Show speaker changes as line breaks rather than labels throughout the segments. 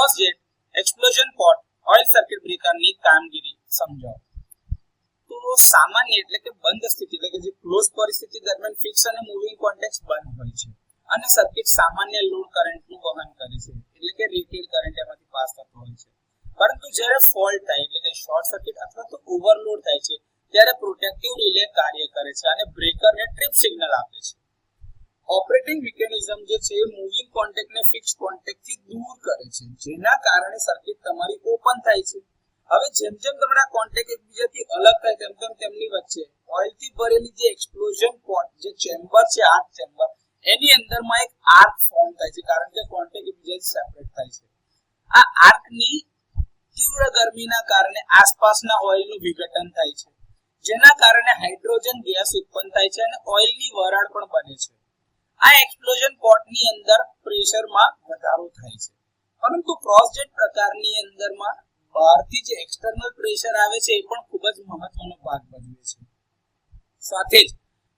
Cross jet explosion pot oil circuit બ્રેકરની કામગીરી સમજાવો. તો સામાન્ય એટલે કે બંધ સ્થિતિ એટલે કે જે ક્લોઝ પરિસ્થિતિ દરમિયાન ફિક્સ અને મૂવિંગ કોન્ટેક્ટ્સ બંધ હોય છે અને સર્કિટ સામાન્ય લોડ કરંટનું વહન કરે છે એટલે કે રેટેડ કરંટ એમાંથી પાસ થતો હોય છે. પરંતુ જ્યારે ફોલ્ટ થાય એટલે કે શોર્ટ સર્કિટ અથવા તો ઓવરલોડ થાય છે ત્યારે પ્રોટેક્ટિવ રિલે કાર્ય કરે છે અને બ્રેકરને ટ્રિપ સિગ્નલ આપે છે. ઓપરેટિંગ મિકેનિઝમ જે છે એ મૂવિંગ કોન્ટેક્ટને ફિક્સ કોન્ટેક્ટથી દૂર કરે છે જેના કારણે સર્કિટ તમારી ઓપન થાય છે. હવે જેમ જેમ તમારા કોન્ટેક્ટ એકબીજાથી અલગ થાય તેમ તેમ તેમની વચ્ચે ઓઇલથી ભરેલી જે એક્સપ્લોઝન પોટ જે ચેમ્બર છે આર્ક ચેમ્બર એની અંદરમાં એક આર્ક ફોર્મ થાય છે કારણ કે કોન્ટેક્ટ એકબીજાથી સેપરેટ થાય છે. આ આર્કની તીવ્ર ગરમીના કારણે આસપાસના ઓઇલનું વિઘટન થાય છે જેના કારણે હાઇડ્રોજન ગેસ ઉત્પન્ન થાય છે અને ઓઇલની વરાળ પણ બને છે. આ એક્સપ્લોઝન પોટની અંદર પ્રેશરમાં વધારો થાય છે પરંતુ ક્રોસ જેટ પ્રકારની અંદરમાં બહારથી જે એક્સટર્નલ પ્રેશર આવે છે એ પણ ખૂબ જ મહત્વનો ભાગ ભજવે છે. સાથે જ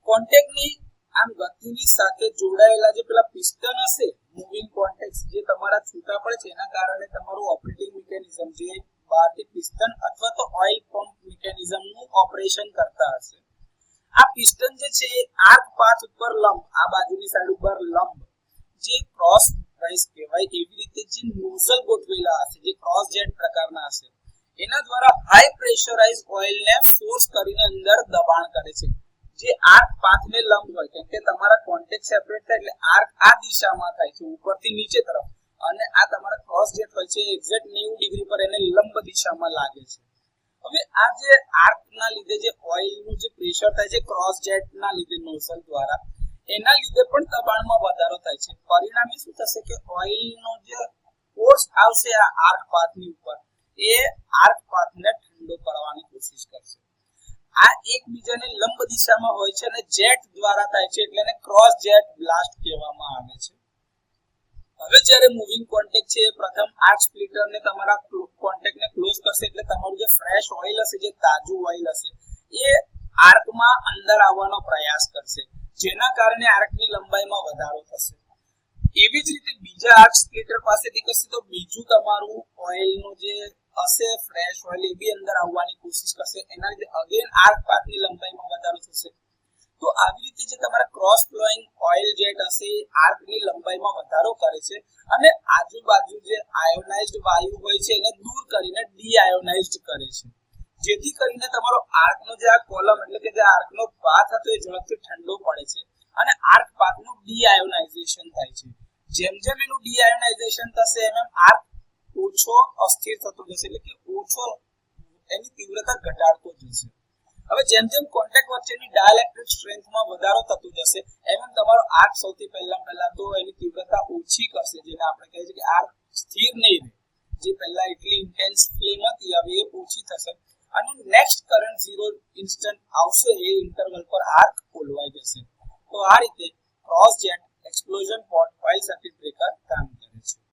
કોન્ટેક્ટની આમ ગતિની સાથે જોડાયેલા જે પેલા પિસ્ટન હશે મૂવિંગ કોન્ટેક્ટ્સ જે તમારા છૂટા પડે છે એના કારણે તમારું ઓપરેટિંગ મિકેનિઝમ જે બહારથી પિસ્ટન અથવા તો ઓઇલ પંપ મિકેનિઝમનું ઓપરેશન કરતા હશે. આ પિસ્ટન જે છે એ આર્ક પાથ ઉપર લંબ આ બાજુની સાઈડ ઉપર લંબ જે ક્રોસ રાઈઝ કહેવાય એવી રીતે જે નોઝલ ગોઠવેલા હશે જે ક્રોસ જેટ પ્રકારના હશે એના દ્વારા હાઈ પ્રેશરાઇઝ ઓઇલને ફોર્સ કરીને અંદર દબાણ કરે છે જે આર્ક પાથને લંબ હોય કેમ કે તમારા કોન્ટેક્ટ સેપરેટ થાય એટલે આર્ક આ દિશામાં થાય છે ઉપરથી નીચે તરફ અને આ તમારા ક્રોસ જેટ હોય છે એક્ઝેક્ટ 90 ડિગ્રી પર એને લંબ દિશામાં લાગે છે. હવે આ જે આર્કના લીધે જે ઓઇલનું જે પ્રેશર થાય છે ક્રોસ જેટના લીધે નોઝલ દ્વારા એના લીધે પણ દબાણમાં વધારો થાય છે. પરિણામે શું થશે કે ઓઇલનો જે ફોર્સ આવશે આ આર્ક પાથની ઉપર એ આર્ક પાથને ઠંડો કરવાની કોશિશ કરશે. આ એકબીજાને લંબ દિશામાં હોય છે અને જેટ દ્વારા થાય છે એટલે એને ક્રોસ જેટ બ્લાસ્ટ કહેવામાં આવે છે. હવે જ્યારે મૂવિંગ કોન્ટેક્ટ છે પ્રથમ આર્ક સ્પ્લિટરને તમારા કોન્ટેક્ટને ક્લોઝ કરશે એટલે તમારું જે ફ્રેશ ઓઇલ હશે જે તાજું ઓઇલ હશે એ આર્કમાં અંદર આવવાનો પ્રયાસ કરશે જેના કારણે આર્કની લંબાઈમાં વધારો થશે. એવી જ રીતે બીજા આર્ક સ્પ્લિટર પાસેથી કરશે તો બીજું તમારું ઓઇલનું જે હશે ફ્રેશ ઓઇલ એ બી અંદર આવવાની કોશિશ કરશે એના લીધે અગેન આર્ક પાથની લંબાઈમાં વધારો થશે. તો આવી રીતે જે તમારા ક્રોસ ફ્લોઈંગ ઓઇલ જેટ હશે આર્કની લંબાઈમાં વધારો કરે છે અને આજુબાજુ જે આયોનાઇઝ્ડ વાયુ હોય છે એને દૂર કરીને ડીઆયોનાઇઝ્ડ કરે છે જેથી કરીને તમારો આર્કનો જે આ કોલમ એટલે કે જે આર્કનો પાથ હતો એ ઝડપથી ઠંડો પડે છે અને આર્ક પાથનું ડીઆયોનાઇઝેશન થાય છે. જેમ જેમ એનું ડીઆયોનાઇઝેશન થશે એમ આર્ક ઓછો અસ્થિર થતો જશે એટલે કે ઓછો એની તીવ્રતા ઘટાડતો જશે. હવે જેમ જેમ કોન્ટેક્ટ વચ્ચેની ડાઇલેક્ટ્રિક સ્ટ્રેન્થમાં વધારો થતો જશે એમ તમારો આર્ક સૌથી પહેલા તો એની તીવ્રતા ઓછી કરશે જેને આપણે કહીએ છીએ કે આર્ક સ્થિર નહીં રહે જે પહેલા એટલી ઇન્ટેન્સ ફ્લેમ હતી હવે એ ઓછી થશે અને નેક્સ્ટ કરંટ 0 ઇન્સ્ટન્ટ આવશે એ ઇન્ટરવલ પર આર્ક ખોલવાઈ જશે. તો આ રીતે cross jet explosion pot oil circuit breaker કામ કરે.